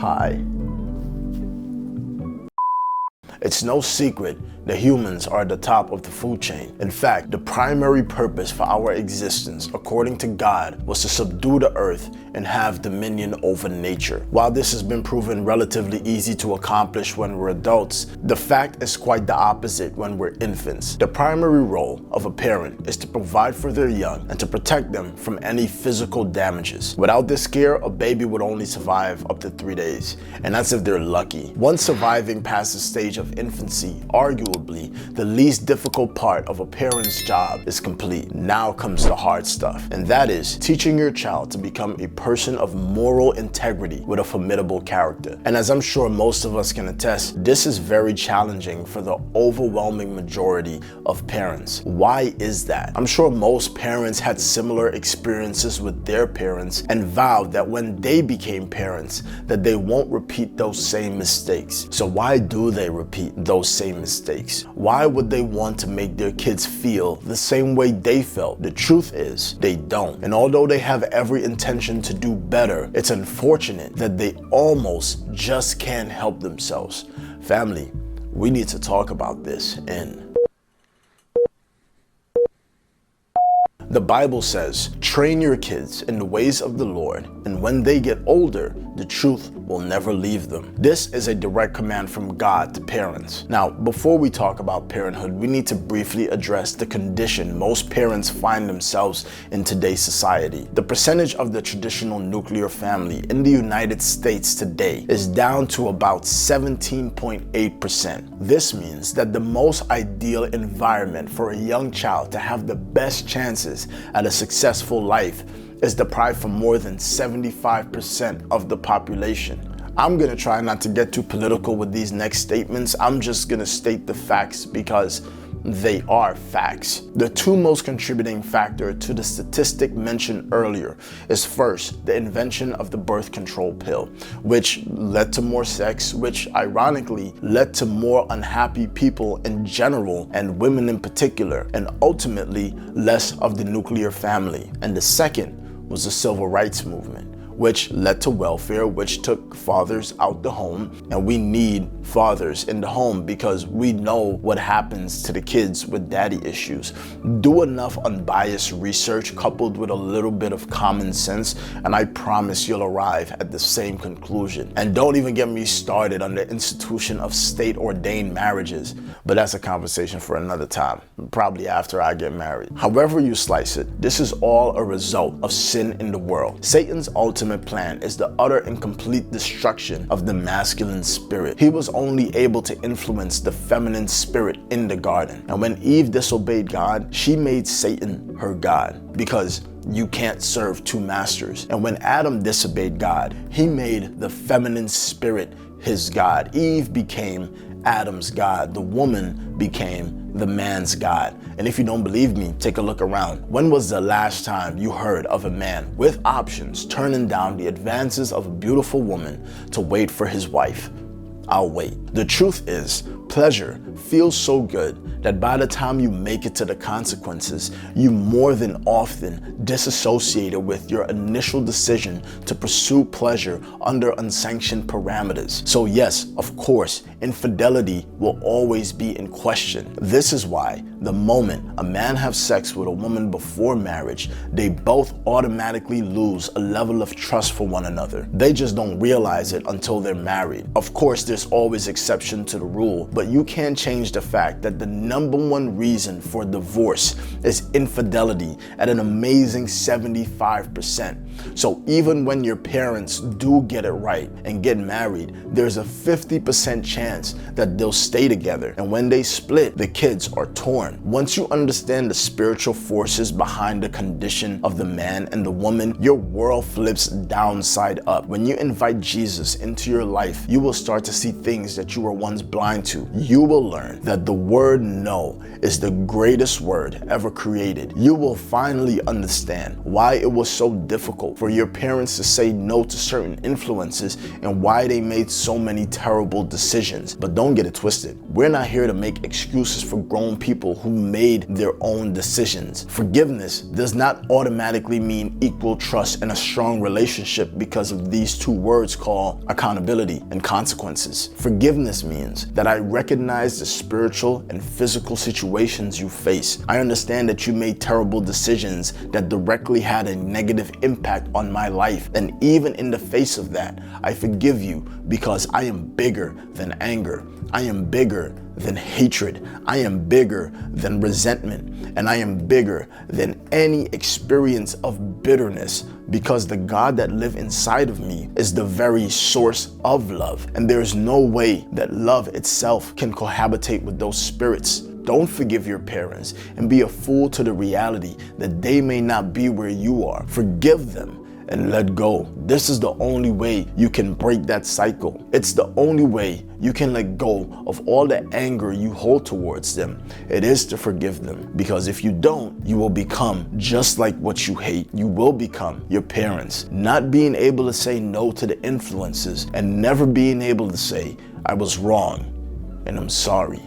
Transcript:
Hi. It's no secret that humans are at the top of the food chain. In fact, the primary purpose for our existence, according to God, was to subdue the earth and have dominion over nature. While this has been proven relatively easy to accomplish when we're adults, the fact is quite the opposite when we're infants. The primary role of a parent is to provide for their young and to protect them from any physical damages. Without this care, a baby would only survive up to 3 days, and that's if they're lucky. Once surviving past the stage of infancy, arguably the least difficult part of a parent's job is complete. Now comes the hard stuff, and that is teaching your child to become a person of moral integrity with a formidable character. And as I'm sure most of us can attest, this is very challenging for the overwhelming majority of parents. Why is that? I'm sure most parents had similar experiences with their parents and vowed that when they became parents that they won't repeat those same mistakes. So why do they repeat those same mistakes? Why would they want to make their kids feel the same way they felt? The truth is, they don't. And although they have every intention to do better, it's unfortunate that they almost just can't help themselves. Family, we need to talk about this The Bible says, train your kids in the ways of the Lord, and when they get older, the truth will never leave them. This is a direct command from God to parents. Now, before we talk about parenthood, we need to briefly address the condition most parents find themselves in today's society. The percentage of the traditional nuclear family in the United States today is down to about 17.8%. This means that the most ideal environment for a young child to have the best chances at a successful life is deprived from more than 75% of the population. I'm gonna try not to get too political with these next statements. I'm just gonna state the facts because they are facts. The two most contributing factors to the statistic mentioned earlier is first, the invention of the birth control pill, which led to more sex, which ironically led to more unhappy people in general and women in particular, and ultimately less of the nuclear family. And the second was the civil rights movement, which led to welfare, which took fathers out the home. And we need fathers in the home because we know what happens to the kids with daddy issues. Do enough unbiased research coupled with a little bit of common sense, and I promise you'll arrive at the same conclusion. And don't even get me started on the institution of state-ordained marriages, but that's a conversation for another time, probably after I get married. However you slice it, this is all a result of sin in the world. Satan's ultimate plan is the utter and complete destruction of the masculine spirit. He was only able to influence the feminine spirit in the garden. And when Eve disobeyed God, she made Satan her God, because you can't serve two masters. And when Adam disobeyed God, he made the feminine spirit his God. Eve became Adam's God. The woman became the man's God. And if you don't believe me, take a look around. When was the last time you heard of a man with options turning down the advances of a beautiful woman to wait for his wife? I'll wait. The truth is, pleasure feels so good that by the time you make it to the consequences, you more than often disassociate it with your initial decision to pursue pleasure under unsanctioned parameters. So yes, of course, infidelity will always be in question. This is why the moment a man has sex with a woman before marriage, they both automatically lose a level of trust for one another. They just don't realize it until they're married. Of course, there's always exception to the rule, but you can't change the fact that the number one reason for divorce is infidelity at an amazing 75%. So even when your parents do get it right and get married, there's a 50% chance that they'll stay together. And when they split, the kids are torn. Once you understand the spiritual forces behind the condition of the man and the woman, your world flips downside up. When you invite Jesus into your life, you will start to see things that you were once blind to. You will learn that the word no is the greatest word ever created. You will finally understand why it was so difficult for your parents to say no to certain influences and why they made so many terrible decisions. decisions. But don't get it twisted. We're not here to make excuses for grown people who made their own decisions. Forgiveness does not automatically mean equal trust and a strong relationship because of these two words called accountability and consequences. Forgiveness means that I recognize the spiritual and physical situations you face. I understand that you made terrible decisions that directly had a negative impact on my life. And even in the face of that, I forgive you because I am bigger than anger. I am bigger than hatred. I am bigger than resentment. And I am bigger than any experience of bitterness, because the God that lives inside of me is the very source of love. And there is no way that love itself can cohabitate with those spirits. Don't forgive your parents and be a fool to the reality that they may not be where you are. Forgive them and let go. This is the only way you can break that cycle. It's the only way you can let go of all the anger you hold towards them. It is to forgive them, because if you don't, you will become just like what you hate. You will become your parents, not being able to say no to the influences and never being able to say, I was wrong and I'm sorry.